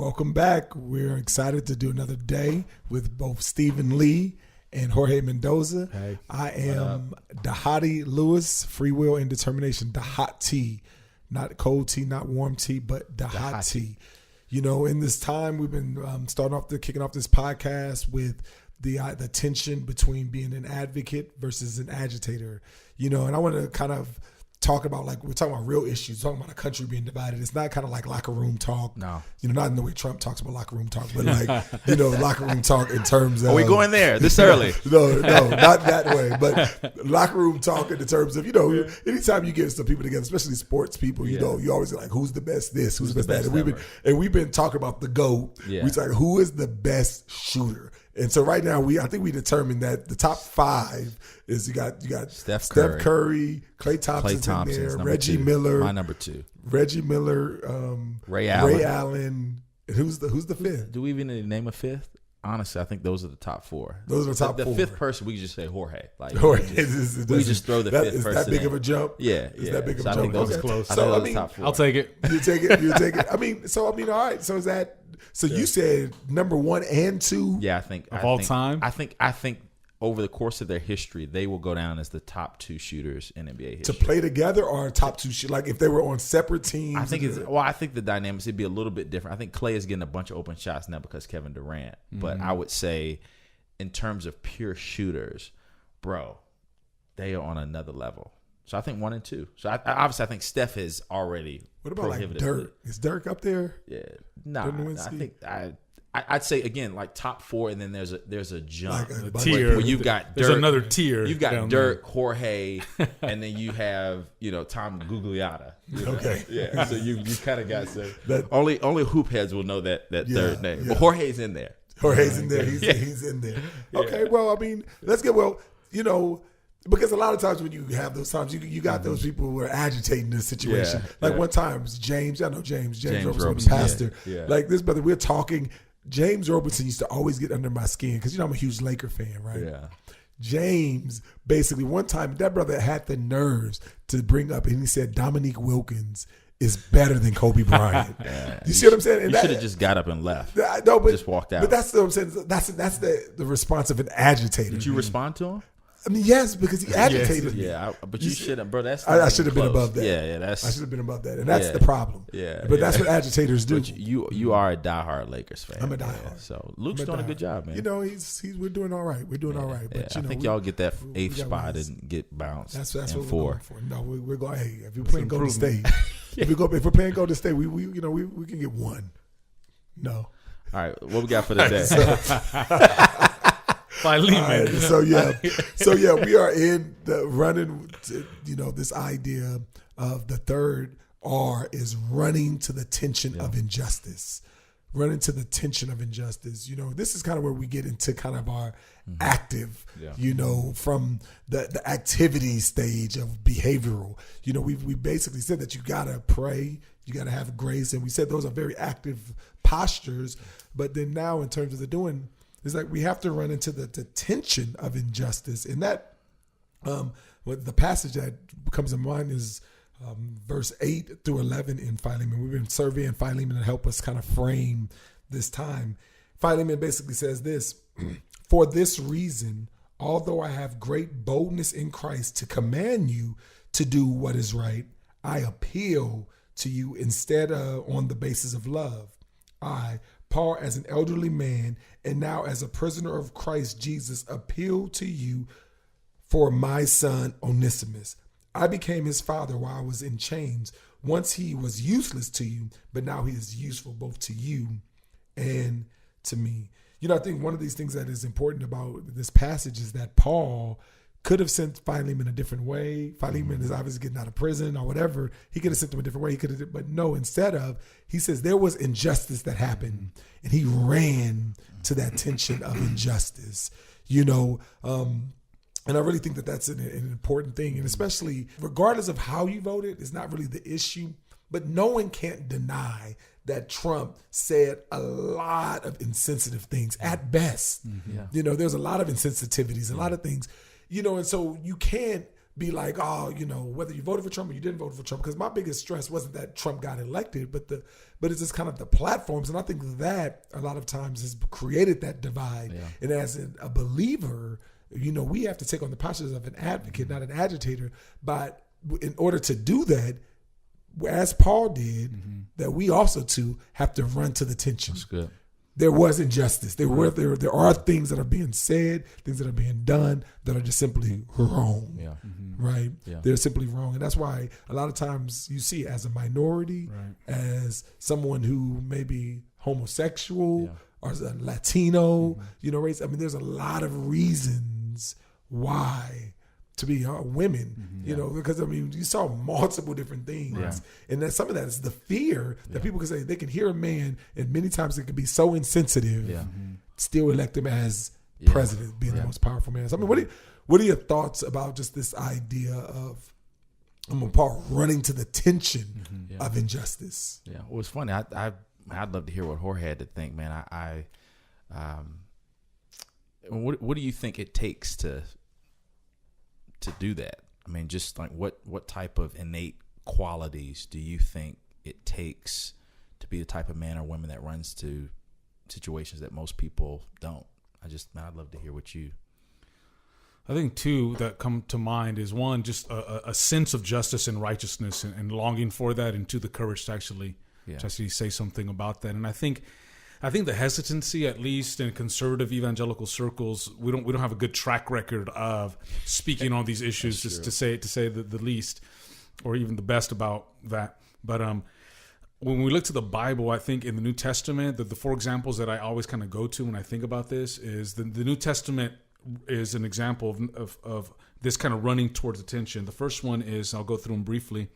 welcome back. We're excited to do another day with both Stephen Lee and Jorge Mendoza. Hey, I am Dahati Lewis, Free Will and Determination, Dahati. Not cold tea, not warm tea, but Dahati. You know, in this time, we've been kicking off this podcast with the tension between being an advocate versus an agitator. You know, and I want to kind of talk about, like, we're talking about real issues, talking about a country being divided. It's not kind of like locker room talk. No. You know, not in the way Trump talks about locker room talk, but like, you know, locker room talk in terms of. Are we going there this early? No, not that way. But locker room talk in the terms of, you know, anytime you get some people together, especially sports people, you know, you always like, who's the best this, who's the best that. And we've been talking about the GOAT. Yeah. We talk, who is the best shooter? And so right now, I think we determined that the top 5 is you got Steph Curry, Klay Thompson's in there, Reggie Miller, my number 2, Reggie Miller, Ray Allen. And who's the 5th? Do we even need to name a 5th? Honestly, I think those are the top 4. Those are the top 4. The 5th person, we could just say Jorge. Like, Jorge. we just throw the 5th person. Is that big of a jump? Yeah, Is that big of a jump? I think those are close. So, I mean, top 4. I'll take it. You take it. I mean, all right. So is that? So you said number 1 and 2? Yeah, I think all time. I think over the course of their history, they will go down as the top 2 shooters in NBA history. To play together, or top 2 like if they were on separate teams. I think I think the dynamics would be a little bit different. I think Klay is getting a bunch of open shots now because Kevin Durant. But I would say, in terms of pure shooters, bro, they are on another level. So I think 1 and 2. So obviously I think Steph is already. What about like Dirk? Is Dirk up there? Yeah, no. I think I'd say again like top 4, and then there's a jump, like a tier. where you've got Dirk. There's another tier. You've got Dirk, Jorge, and then you have Tom Gugliotta. Okay, yeah. So you kind of got only hoop heads will know that third name, but Jorge's in there. Jorge's in there. He's in there. Okay, well, I mean, let's get because a lot of times when you have those times, you got those people who are agitating the situation. One time, it was James. I know James Robinson, the pastor. Yeah. Like this brother, we're talking. James Robinson used to always get under my skin because I'm a huge Laker fan, right? Yeah. James, basically, one time that brother had the nerves to bring up, and he said Dominique Wilkins is better than Kobe Bryant. You see what I'm saying? And you should have just got up and left. No, but just walked out. But that's what I'm saying. That's the response of an agitator. Did you respond to him? I mean, yes, because he agitated me. Yeah, but you shouldn't, bro. I should have been above that. Yeah, I should have been above that, and that's the problem. Yeah, but that's what agitators do. But you are a diehard Lakers fan. I'm a diehard. So Luke's doing a good job, man. You know, we're doing all right. We're doing all right. But I think y'all get that 8th spot and get bounced. That's what we're 4. going for. No, we're going. Hey, if we're playing Golden State, if we're playing Golden State, we can get 1. No. All right, what we got for today? Philemon. So we are in the running. This idea of the third R is running to the tension of injustice. Running to the tension of injustice. You know, this is kind of where we get into kind of our active. From the activity stage of behavioral. You know, we basically said that you gotta pray, you gotta have grace, and we said those are very active postures. But then now, in terms of the doing. It's like we have to run into the tension of injustice. And that, the passage that comes to mind is verse 8 through 11 in Philemon. We've been surveying Philemon to help us kind of frame this time. Philemon basically says this: for this reason, although I have great boldness in Christ to command you to do what is right, I appeal to you instead on the basis of love. I, Paul, as an elderly man and now as a prisoner of Christ Jesus, appeal to you for my son Onesimus. I became his father while I was in chains. Once he was useless to you, but now he is useful both to you and to me. You know, I think one of these things that is important about this passage is that Paul could have sent Philemon a different way. Philemon is obviously getting out of prison or whatever. He could have sent him a different way. He could have, but no, instead of, he says there was injustice that happened, and he ran to that tension of injustice. And I really think that that's an important thing, and especially regardless of how you voted, it's not really the issue. But no one can't deny that Trump said a lot of insensitive things at best. Mm-hmm. Yeah. There's a lot of insensitivities, a lot of things. And so you can't be like, oh, whether you voted for Trump or you didn't vote for Trump. Because my biggest stress wasn't that Trump got elected, but it's just kind of the platforms. And I think that a lot of times has created that divide. Yeah. And as a believer, we have to take on the postures of an advocate, not an agitator. But in order to do that, as Paul did, that we also too have to run to the tension. That's good. There was injustice. There are things that are being said, things that are being done that are just simply wrong. Yeah. Right? Yeah. They're simply wrong. And that's why a lot of times you see as a minority, as someone who may be homosexual or as a Latino, race. I mean, there's a lot of reasons why to be women, because you saw multiple different things, and that some of that is the fear that people can say they can hear a man, and many times it can be so insensitive, still elect him as president, being the most powerful man. So, what are your thoughts about just this idea of Paul running to the tension of injustice? Yeah, well, it's funny. I'd love to hear what Jorge had to think, man. What do you think it takes to do that? I mean, just like what type of innate qualities do you think it takes to be the type of man or woman that runs to situations that most people don't? I'd love to hear what you. I think two that come to mind is one, just a sense of justice and righteousness and longing for that, and two, the courage to actually say something about that. And I think the hesitancy, at least in conservative evangelical circles, we don't have a good track record of speaking on these issues, just to say the least, or even the best about that. But when we look to the Bible, I think in the New Testament, the four examples that I always kind of go to when I think about this is the New Testament is an example of this kind of running towards attention. The first one is, I'll go through them briefly.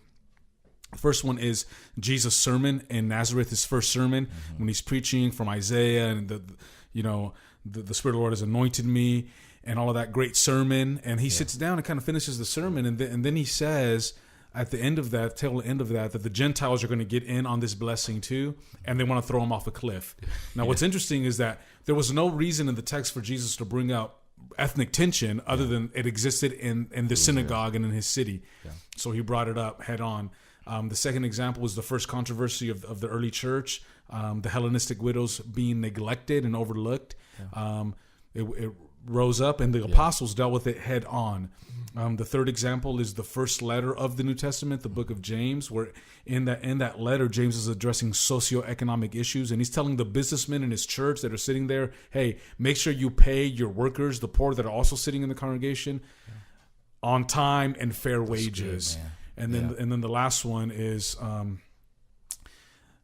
The first one is Jesus' sermon in Nazareth, his first sermon, when he's preaching from Isaiah, and the Spirit of the Lord has anointed me, and all of that great sermon. And he sits down and kind of finishes the sermon, and then he says at the end of that, tail end of that the Gentiles are going to get in on this blessing too, and they want to throw him off a cliff. Now, what's interesting is that there was no reason in the text for Jesus to bring up ethnic tension other than it existed in the synagogue and in his city. Yeah. So he brought it up head on. The second example was the first controversy of the early church, the Hellenistic widows being neglected and overlooked. Yeah. It rose up, and the apostles dealt with it head on. The third example is the first letter of the New Testament, the book of James, where in that letter, James is addressing socioeconomic issues, and he's telling the businessmen in his church that are sitting there, hey, make sure you pay your workers, the poor that are also sitting in the congregation, on time and fair wages. Good, and then the last one is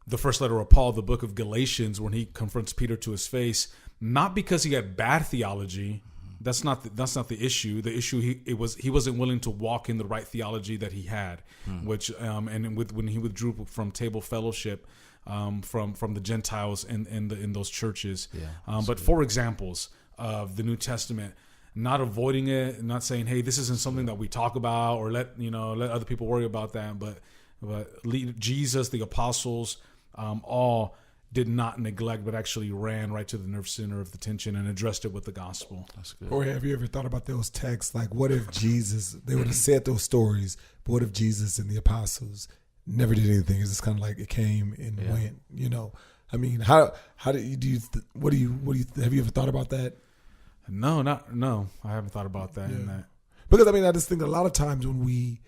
the first letter of Paul, the book of Galatians, when he confronts Peter to his face, not because he had bad theology. That's not the issue. The issue he wasn't willing to walk in the right theology that he had, which when he withdrew from table fellowship from the Gentiles in those churches. Yeah, but 4 examples of the New Testament. Not avoiding it, not saying, "Hey, this isn't something that we talk about," or let other people worry about that. But Jesus, the apostles, all did not neglect, but actually ran right to the nerve center of the tension and addressed it with the gospel. That's good. Or have you ever thought about those texts? Like, what if Jesus? They would have said those stories, but what if Jesus and the apostles never did anything? It's just kind of like it came and went. I mean, how do you have you ever thought about that? No, I haven't thought about that. In that. Because I just think a lot of times when we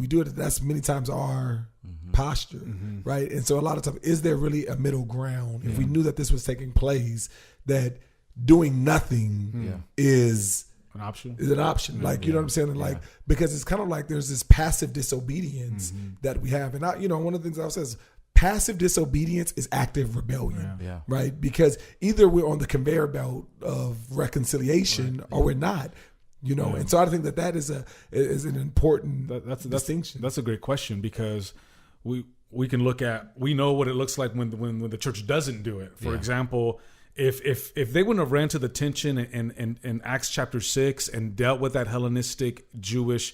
do it, that's many times our posture, right? And so a lot of times, is there really a middle ground? If we knew that this was taking place, that doing nothing is an option. Is an option. Like, you know what I'm saying? Like, because it's kind of like there's this passive disobedience that we have. And one of the things I say is passive disobedience is active rebellion, right? Because either we're on the conveyor belt of reconciliation or we're not. And so I think that is an important distinction. That's a great question, because we can look at, we know what it looks like when the church doesn't do it. For example, if they wouldn't have ran to the tension in Acts chapter 6 and dealt with that Hellenistic Jewish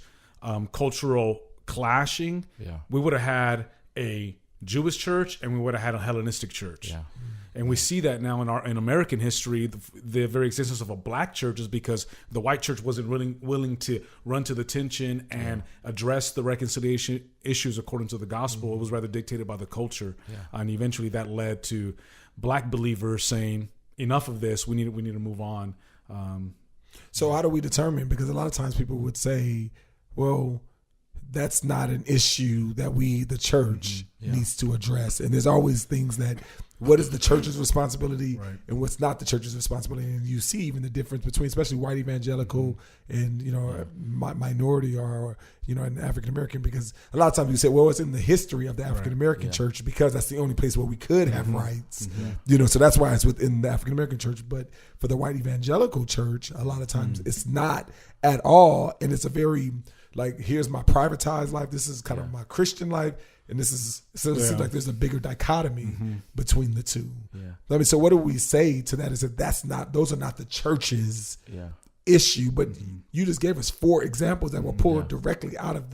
cultural clashing, we would have had a Jewish church and we would have had a Hellenistic church. And we see that now in American history, the very existence of a black church is because the white church wasn't willing to run to the tension and address the reconciliation issues according to the gospel. It was rather dictated by the culture. And eventually that led to black believers saying, enough of this, we need to move on. So how do we determine? Because a lot of times people would say, well, that's not an issue that the church needs to address. And there's always things that, what is the church's responsibility and what's not the church's responsibility? And you see even the difference between, especially white evangelical and, minority or an African-American, because a lot of times you say, well, it's in the history of the African-American church because that's the only place where we could have rights, so that's why it's within the African-American church. But for the white evangelical church, a lot of times it's not at all. And it's a very, like, here's my privatized life. This is kind of my Christian life. And it seems like there's a bigger dichotomy between the two. I mean, so what do we say to that? Is that those are not the church's issue, but you just gave us 4 examples that were pulled directly out of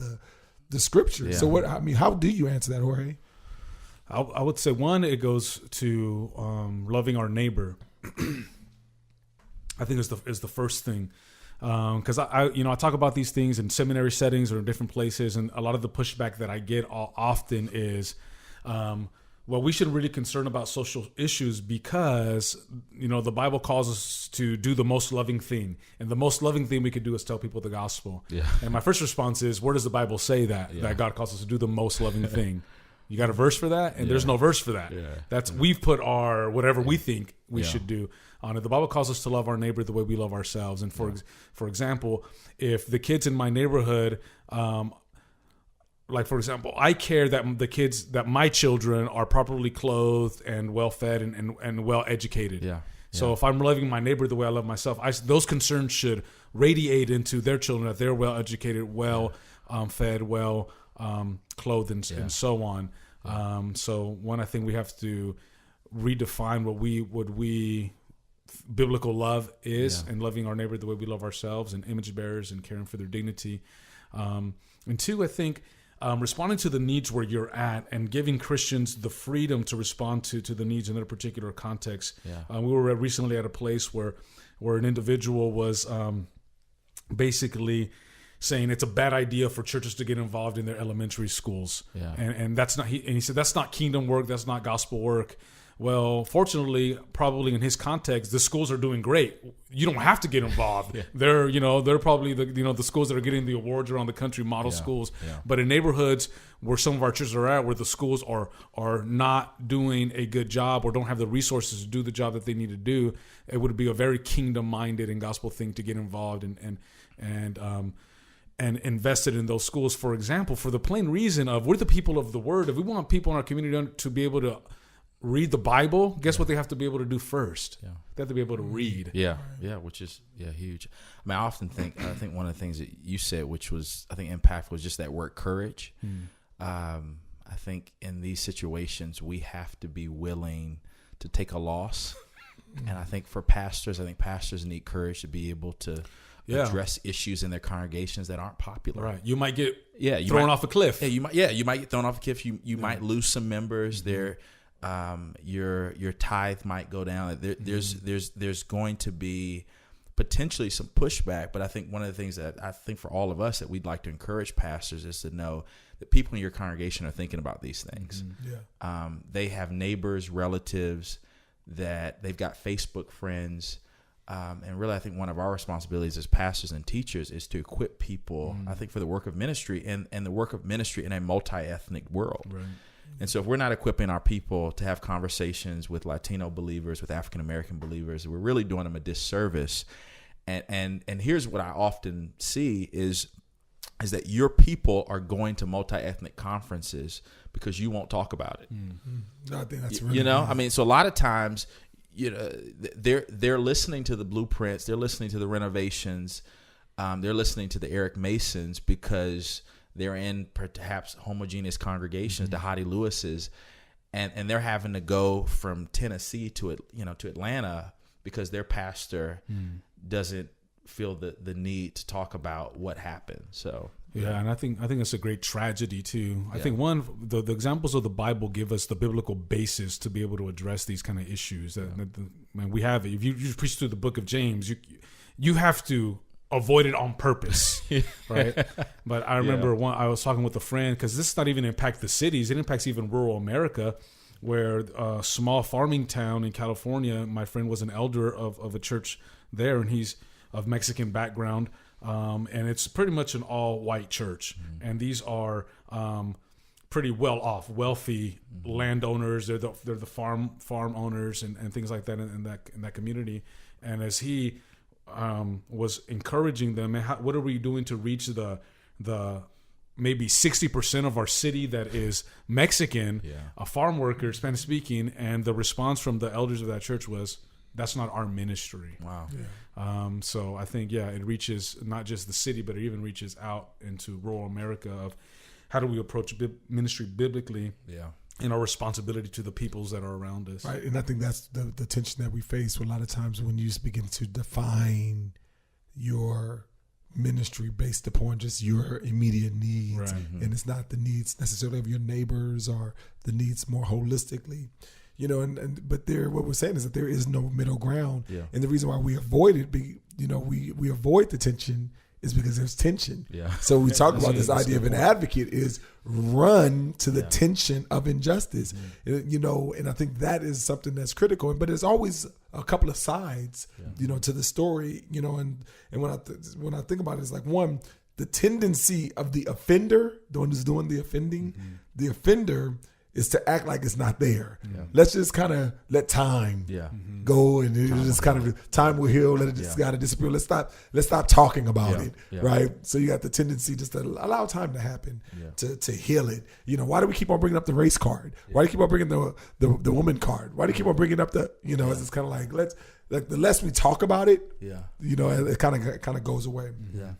the scripture. So how do you answer that, Jorge? I would say, one, it goes to loving our neighbor. I think is the first thing. Because I talk about these things in seminary settings or in different places, and a lot of the pushback that I get often is, well, we should really concern about social issues because the Bible calls us to do the most loving thing, and the most loving thing we could do is tell people the gospel. And my first response is, where does the Bible say that God calls us to do the most loving thing? You got a verse for that? And there's no verse for that. That's we've put our whatever we think we should do on it. The Bible calls us to love our neighbor the way we love ourselves. And for example, if the kids in my neighborhood, for example, I care that my children are properly clothed and well fed and well educated. So if I'm loving my neighbor the way I love myself, those concerns should radiate into their children, that they're well educated, well fed, well clothed, and so on. So one, I think we have to redefine what we biblical love is, and loving our neighbor the way we love ourselves, and image bearers and caring for their dignity. And 2, I think responding to the needs where you're at and giving Christians the freedom to respond to the needs in their particular context. We were recently at a place where an individual was basically saying it's a bad idea for churches to get involved in their elementary schools. And that's not, he said, that's not kingdom work. That's not gospel work. Well, fortunately, probably in his context, the schools are doing great. You don't have to get involved. They're probably the schools that are getting the awards around the country, model schools. But in neighborhoods where some of our churches are at, where the schools are not doing a good job or don't have the resources to do the job that they need to do, it would be a very kingdom-minded and gospel thing to get involved and invested in those schools. For example, for the plain reason of we're the people of the word. If we want people in our community to be able to read the Bible, guess what they have to be able to do first? They have to be able to read. Which is huge. I mean, I often think one of the things that you said, which was I think impactful, was just that word courage. I think in these situations we have to be willing to take a loss, and I think pastors need courage to be able to address issues in their congregations that aren't popular. Right. You might get thrown off a cliff. You might get thrown off a cliff. You might lose some members. Your tithe might go down. There's going to be potentially some pushback, but I think one of the things that I think for all of us that we'd like to encourage pastors is to know that people in your congregation are thinking about these things. They have neighbors, relatives, that they've got Facebook friends. And really, I think one of our responsibilities as pastors and teachers is to equip people, I think, for the work of ministry and the work of ministry in a multi-ethnic world. Right. And so if we're not equipping our people to have conversations with Latino believers, with African-American believers, we're really doing them a disservice. And here's what I often see is that your people are going to multi-ethnic conferences because you won't talk about it. I think that's really I mean, so a lot of times, they're listening to the blueprints, they're listening to the renovations, they're listening to the Eric Masons because they're in perhaps homogeneous congregations, the Hottie Lewis's, and they're having to go from Tennessee to Atlanta because their pastor doesn't feel the need to talk about what happened. So Yeah, and I think it's a great tragedy too. I think one, the examples of the Bible give us the biblical basis to be able to address these kind of issues. Man, we have it. If you preach through the book of James, you have to avoid it on purpose, right? But I remember I was talking with a friend, because this does not even impact the cities; it impacts even rural America, where a small farming town in California. My friend was an elder of a church there, and he's of Mexican background. And it's pretty much an all-white church, and these are pretty wealthy landowners. They're the farm owners and things like that in that community. And as he was encouraging them, what are we doing to reach the maybe 60% of our city that is Mexican, farm workers, Spanish speaking, and the response from the elders of that church was, that's not our ministry. Wow. Yeah. So I think, it reaches not just the city, but it even reaches out into rural America of how do we approach ministry biblically and our responsibility to the peoples that are around us. Right. And I think that's the tension that we face a lot of times when you begin to define your ministry based upon just your immediate needs. Right. And it's not the needs necessarily of your neighbors or the needs more holistically. But what we're saying is that there is no middle ground. Yeah. And the reason why we avoid it, we avoid the tension is because there's tension. Yeah. So we talk about this idea of an advocate is run to the tension of injustice. And I think that is something that's critical. But there's always a couple of sides, to the story, and when I think about it, it's like, one, the tendency of the offender, the one who's doing the offending, the offender is to act like it's not there. Yeah. Let's just kind of let time go, and it just kind of time will heal. Let it just gotta disappear. Let's stop talking about it, right? So you got the tendency just to allow time to happen, to heal it. Why do we keep on bringing up the race card? Why do you keep on bringing the woman card? Why do you keep on bringing up the It's kind of like the less we talk about it, it kind of goes away. Yeah.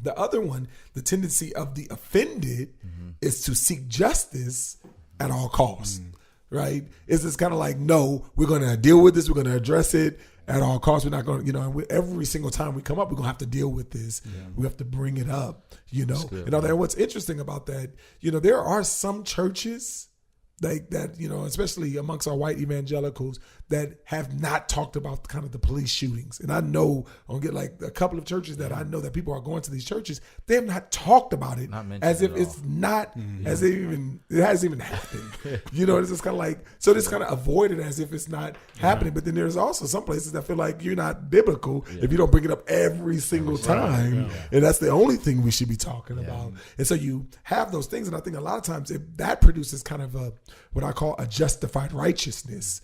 The other one, the tendency of the offended, is to seek justice at all costs, right? It's just kind of like, no, we're going to deal with this. We're going to address it at all costs. We're not going to, every single time we come up, we're going to have to deal with this. Yeah. We have to bring it up, And what's interesting about that, there are some churches like that, especially amongst our white evangelicals, that have not talked about kind of the police shootings. And I know, I'll get like a couple of churches that I know that people are going to these churches, they have not talked about it as if it's not, as if it hasn't even happened. It's just kind of like, so it's kind of avoided as if it's not happening. But then there's also some places that feel like you're not biblical if you don't bring it up every single time. And that's the only thing we should be talking about. And so you have those things. And I think a lot of times that produces kind of what I call a justified righteousness,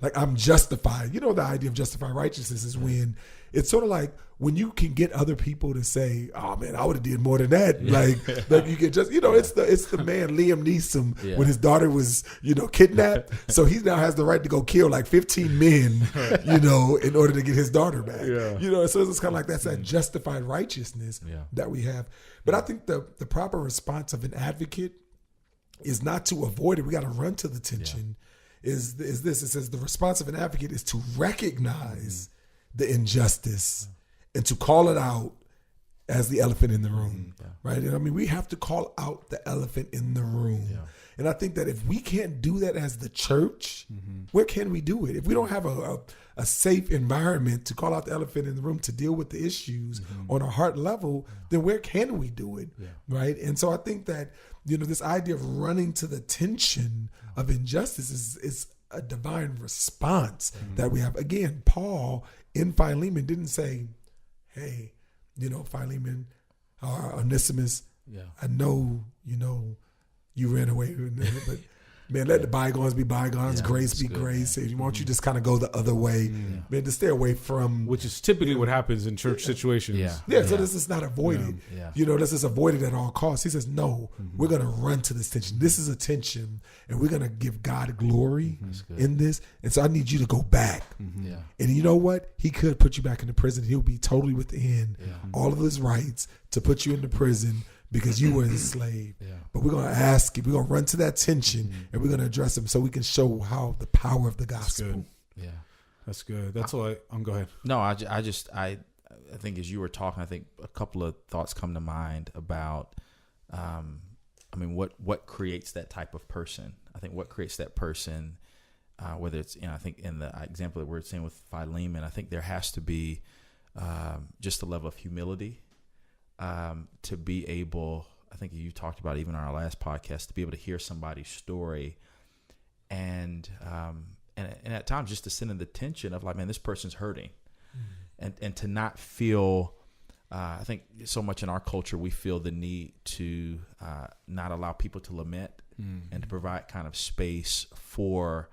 like I'm justified. The idea of justified righteousness is when it's sort of like when you can get other people to say, "Oh man, I would have did more than that." Like you can just, it's the man Liam Neeson when his daughter was, kidnapped. So he now has the right to go kill like 15 men, in order to get his daughter back. So it's kind of like that's that justified righteousness that we have. But I think the proper response of an advocate is not to avoid it. We got to run to the tension. Is this? It says the response of an advocate is to recognize the injustice and to call it out as the elephant in the room, right? And I mean, we have to call out the elephant in the room. And I think that if we can't do that as the church, where can we do it? If we don't have a safe environment to call out the elephant in the room, to deal with the issues on a heart level, then where can we do it, right? And so I think that, this idea of running to the tension of injustice is a divine response that we have. Again, Paul in Philemon didn't say, hey, Philemon or Onesimus, I know, you ran away, but man, let the bygones be bygones, grace be grace. If you want, you just kind of go the other way, man, to stay away from, which is typically what happens in church situations. So this is not avoided. This is avoided at all costs. He says, no, we're going to run to this tension. This is a tension, and we're going to give God glory in this. And so I need you to go back. And you know what? He could put you back into prison. He'll be totally within all of his rights to put you into prison because you were enslaved. But we're going to ask you, we're going to run to that tension and we're going to address him so we can show how the power of the gospel. That's good. That's all go ahead. No, I I think as you were talking, I think a couple of thoughts come to mind about, what creates that type of person? I think what creates that person, whether it's, I think in the example that we're seeing with Philemon, I think there has to be just a level of humility to be able, I think you talked about even on our last podcast, to be able to hear somebody's story and at times just to send in the tension of like, man, this person's hurting. And to not feel, I think so much in our culture, we feel the need to not allow people to lament and to provide kind of space for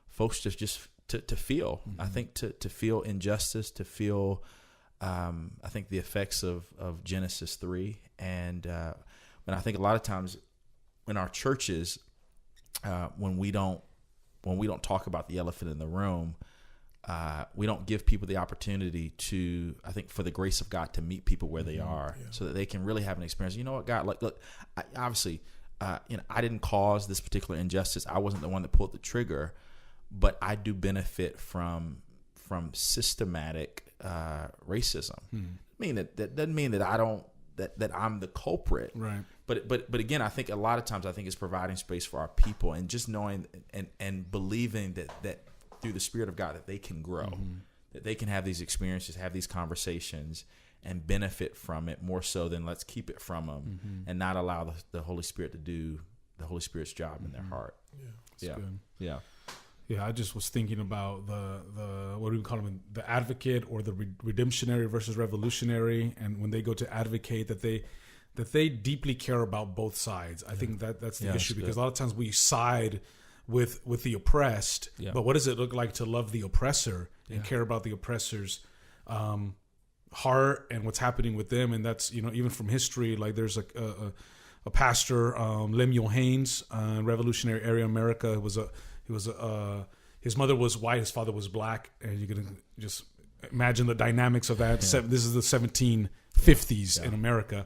folks to feel. I think to feel injustice, to feel, I think the effects of Genesis 3. And I think a lot of times in our churches, when we don't talk about the elephant in the room, we don't give people the opportunity to, I think, for the grace of God to meet people where they are, so that they can really have an experience. You know what, God, like, look, obviously, I didn't cause this particular injustice. I wasn't the one that pulled the trigger, but I do benefit from systematic racism. I mean, that doesn't mean that I don't, that I'm the culprit. Right. But again, I think a lot of times it's providing space for our people and just knowing and believing that through the Spirit of God that they can grow, that they can have these experiences, have these conversations, and benefit from it more so than let's keep it from them and not allow the Holy Spirit to do the Holy Spirit's job in their heart. Yeah, I just was thinking about the what do we call them, the advocate or the redemptionary versus revolutionary, and when they go to advocate, that they deeply care about both sides. I think that's the issue, because a lot of times we side with the oppressed, but what does it look like to love the oppressor and care about the oppressor's heart and what's happening with them? And that's, even from history, like there's a pastor, Lemuel Haynes, in Revolutionary Area America. His mother was white, his father was black, and you can just imagine the dynamics of that. This is the 1750s in America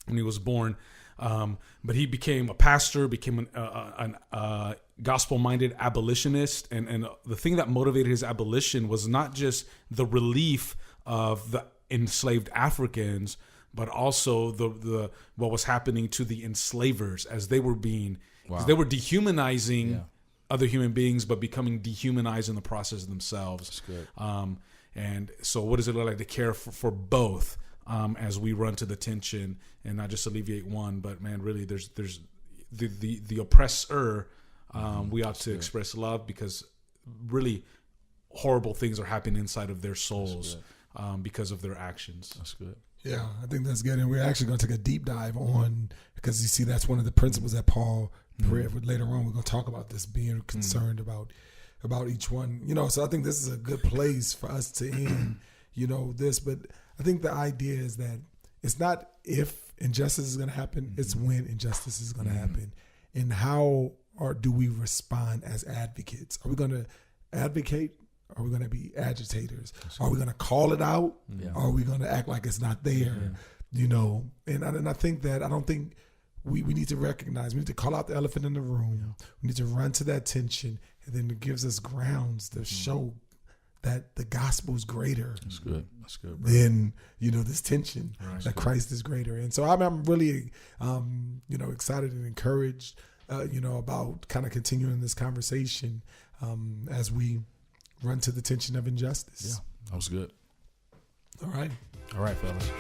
when he was born. But he became a pastor, became a gospel-minded abolitionist, and the thing that motivated his abolition was not just the relief of the enslaved Africans, but also the what was happening to the enslavers as they were being, because they were dehumanizing other human beings, but becoming dehumanized in the process themselves. That's good. And so, what does it look like to care for both? As we run to the tension and not just alleviate one, but man, really, there's the oppressor. We ought to express love, because really horrible things are happening inside of their souls because of their actions. That's good. Yeah, I think that's good. And we're actually going to take a deep dive on, because you see, that's one of the principles that Paul prayed. Later on, we're going to talk about this, being concerned about each one. So I think this is a good place for us to end, this. But I think the idea is that it's not if injustice is going to happen, it's when injustice is going to happen. And how do we respond as advocates? Are we going to advocate? Are we going to be agitators? Are we going to call it out? Or are we going to act like it's not there? And I think that, I don't think we need to recognize, we need to call out the elephant in the room. We need to run to that tension, and then it gives us grounds to show that the gospel is greater. That's good, bro. Than this tension, that Christ is greater. And so I'm really excited and encouraged about kind of continuing this conversation as we run to the tension of injustice. That was good. All right, fellas.